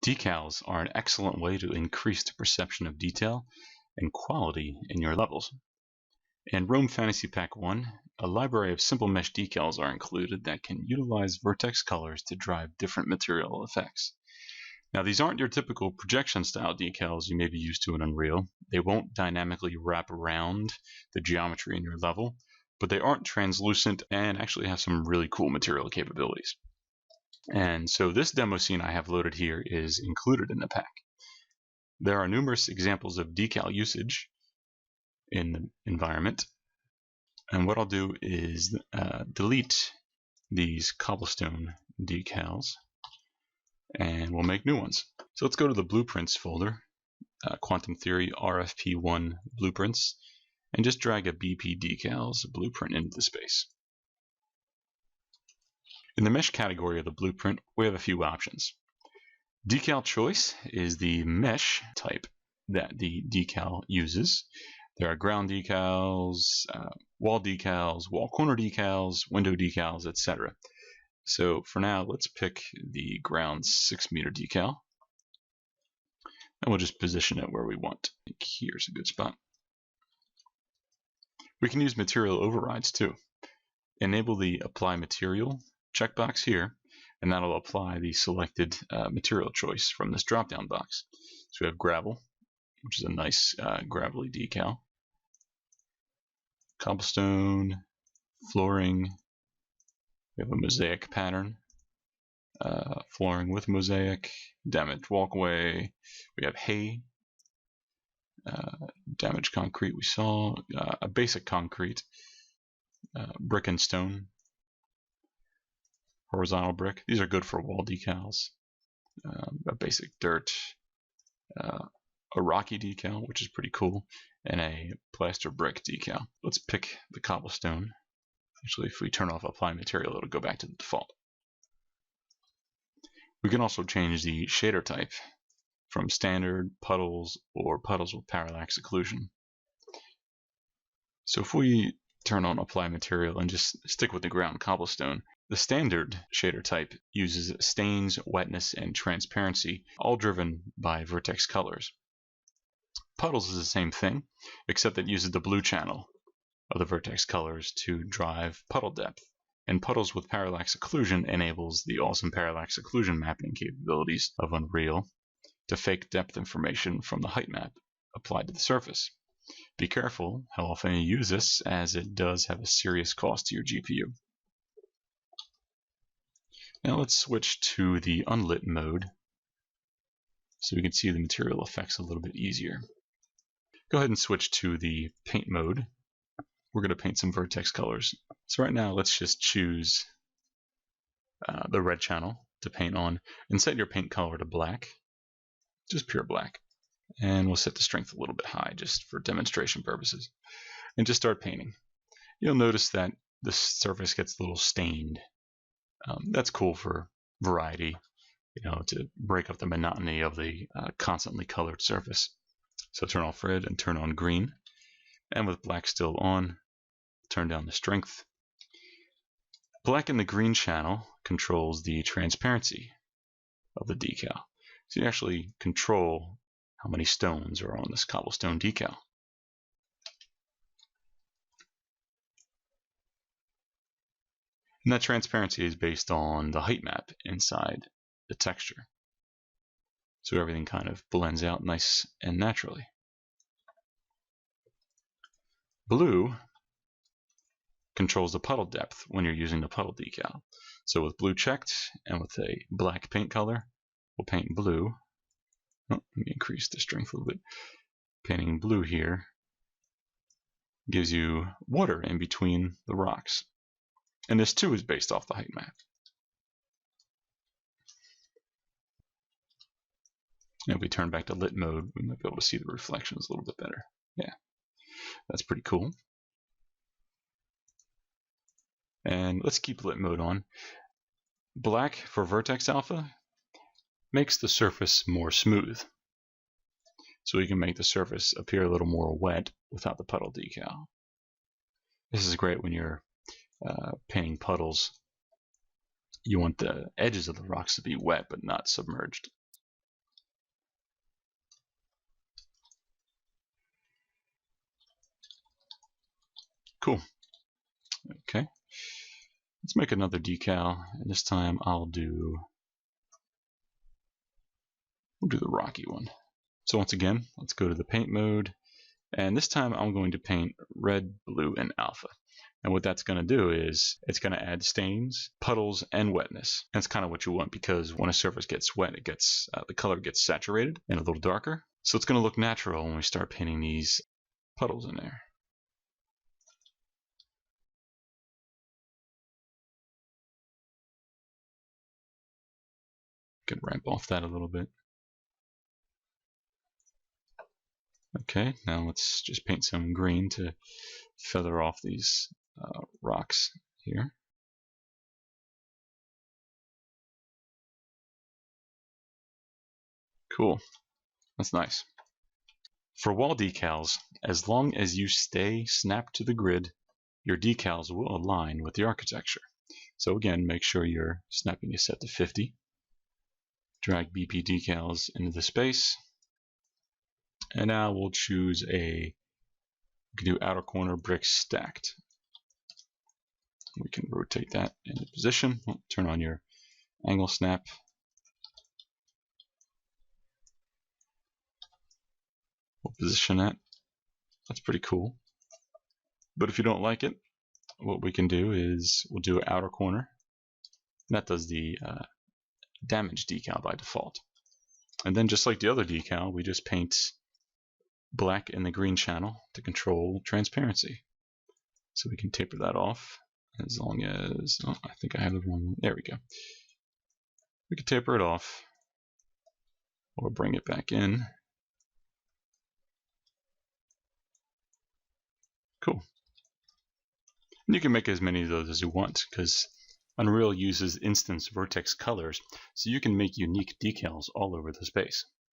Decals are an excellent way to increase the perception of detail and quality in your levels. In Rome Fantasy Pack 1, a library of simple mesh decals are included that can utilize vertex colors to drive different material effects. Now, these aren't your typical projection style decals you may be used to in Unreal. They won't dynamically wrap around the geometry in your level, but they aren't translucent and actually have some really cool material capabilities. And so this demo scene I have loaded here is included in the pack. There are numerous examples of decal usage in the environment. And what I'll do is delete these cobblestone decals, and we'll make new ones. So let's go to the blueprints folder, Quantum Theory RFP1 blueprints, and just drag a BP decals blueprint into the space. In the mesh category of the blueprint, we have a few options. Decal choice is the mesh type that the decal uses. There are ground decals, wall corner decals, window decals, etc. So for now, let's pick the ground 6-meter decal, and we'll just position it where we want. I think here's a good spot. We can use material overrides too. Enable the Apply Material checkbox here, and that'll apply the selected material choice from this drop-down box. So we have gravel, which is a nice gravelly decal, cobblestone, flooring, we have a mosaic pattern, flooring with mosaic, damaged walkway, we have hay, damaged concrete we saw, a basic concrete, brick and stone, horizontal brick. These are good for wall decals. A basic dirt, a rocky decal, which is pretty cool, and a plaster brick decal. Let's pick the cobblestone. Actually, if we turn off Apply Material, it'll go back to the default. We can also change the shader type from Standard, Puddles, or Puddles with Parallax Occlusion. So if we turn on Apply Material and just stick with the ground cobblestone, the Standard shader type uses stains, wetness, and transparency, all driven by vertex colors. Puddles is the same thing, except that it uses the blue channel of the vertex colors to drive puddle depth. And Puddles with Parallax Occlusion enables the awesome Parallax Occlusion mapping capabilities of Unreal to fake depth information from the height map applied to the surface. Be careful how often you use this, as it does have a serious cost to your GPU. Now let's switch to the unlit mode so we can see the material effects a little bit easier. Go ahead and switch to the paint mode. We're going to paint some vertex colors. So right now, let's just choose the red channel to paint on and set your paint color to black, just pure black. And we'll set the strength a little bit high just for demonstration purposes. And just start painting. You'll notice that the surface gets a little stained. That's cool for variety, to break up the monotony of the constantly colored surface. So turn off red and turn on green. And with black still on, turn down the strength. Black in the green channel controls the transparency of the decal. So you actually control how many stones are on this cobblestone decal. And that transparency is based on the height map inside the texture. So everything kind of blends out nice and naturally. Blue controls the puddle depth when you're using the puddle decal. So with blue checked and with a black paint color, we'll paint blue. Oh, let me increase the strength a little bit. Painting blue here gives you water in between the rocks. And this too is based off the height map. And if we turn back to lit mode, we might be able to see the reflections a little bit better. Yeah, that's pretty cool. And let's keep lit mode on. Black for vertex alpha makes the surface more smooth. So we can make the surface appear a little more wet without the puddle decal. This is great when you're painting puddles. You want the edges of the rocks to be wet but not submerged. Cool. Okay. Let's make another decal, and this time we'll do the rocky one. So once again, let's go to the paint mode, and this time I'm going to paint red, blue, and alpha. And what that's going to do is it's going to add stains, puddles, and wetness. That's kind of what you want, because when a surface gets wet, it gets the color gets saturated and a little darker. So it's going to look natural when we start painting these puddles in there. Can ramp off that a little bit. Okay, now let's just paint some green to feather off these rocks here. Cool, that's nice. For wall decals, as long as you stay snapped to the grid, your decals will align with the architecture. So again, make sure your snapping is set to 50. Drag BP decals into the space. And now we'll choose we can do outer corner brick stacked. We can rotate that into position. Turn on your angle snap. We'll position that. That's pretty cool. But if you don't like it, what we can do is we'll do an outer corner. That does the damage decal by default. And then just like the other decal, we just paint black in the green channel to control transparency. So we can taper that off as long as, oh, I think I have the wrong one. There we go. We can taper it off or bring it back in. Cool. And you can make as many of those as you want, because Unreal uses instance vertex colors, so you can make unique decals all over the space.